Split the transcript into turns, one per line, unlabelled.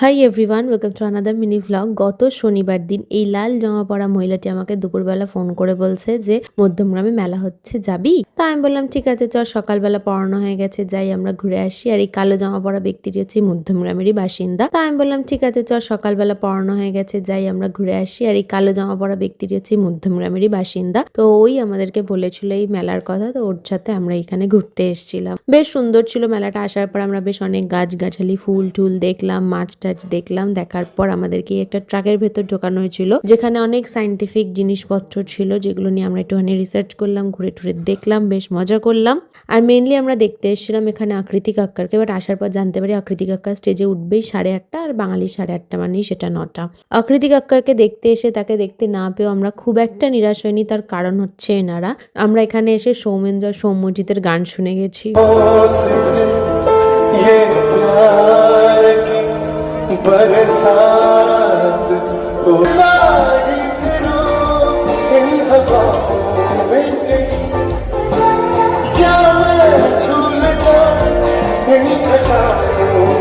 Hi everyone, welcome to another mini vlog. গত শনিবার দিন এই লাল জামা পরা মহিলাটি আমাকে দুপুরবেলা ফোন করে বলছে যে মধ্যমগ্রামে মেলা হচ্ছে, যাবি? তা আমি বললাম ঠিক আছে চল, সকালবেলা পড়ানো হয়ে গেছে, যাই আমরা ঘুরে আসি। আর এই কালো জামা পরা ব্যক্তিটি হচ্ছে মধ্যমগ্রামেরই বাসিন্দা। তা আমি বললাম ঠিক আছে চল, সকালবেলা পড়ানো হয়ে গেছে, যাই আমরা ঘুরে আসি। আর এই কালো জামা পরা ব্যক্তিটি হচ্ছে মধ্যমগ্রামেরই বাসিন্দা। তো ওই আমাদেরকে বলেছিল এই মেলার কথা, তো ওর সাথে আমরা এখানে ঘুরতে এসেছিলাম। বেশ সুন্দর ছিল মেলাটা। আসার পর আমরা বেশ অনেক গাছগাছালি, ফুল টুল দেখলাম, মাছ টাছ দেখলাম। দেখার পর আমাদেরকে একটা ট্রাকের ভেতর ঢোকানো হয়েছিল, যেখানে অনেক সাইন্টিফিক জিনিসপত্র ছিল, যেগুলো নিয়ে আমরা একটুখানি রিসার্চ করলাম, ঘুরে টুরে দেখলাম, বেশ মজা করলাম। আর মেনলি আমরা দেখতে এসেছিলাম এখানে আকৃতি কাক্কারকে। বাট আসার পর জানতে পারি আকৃতি কাক্কার স্টেজে উঠবেই 8:30, আর বাঙালির 8:30 মানেই সেটা 9টা। আকৃতি কাক্কারকে দেখতে এসে তাকে দেখতে না পেয়েও আমরা খুব একটা নিরাশ হয়নি। তার কারণ হচ্ছে এনারা, আমরা এখানে এসে সৌম্যজিতের গান শুনে গেছি। बरसात को लारी फिरो इन हवाओं में क्या मैं छू लगा इन घटाओं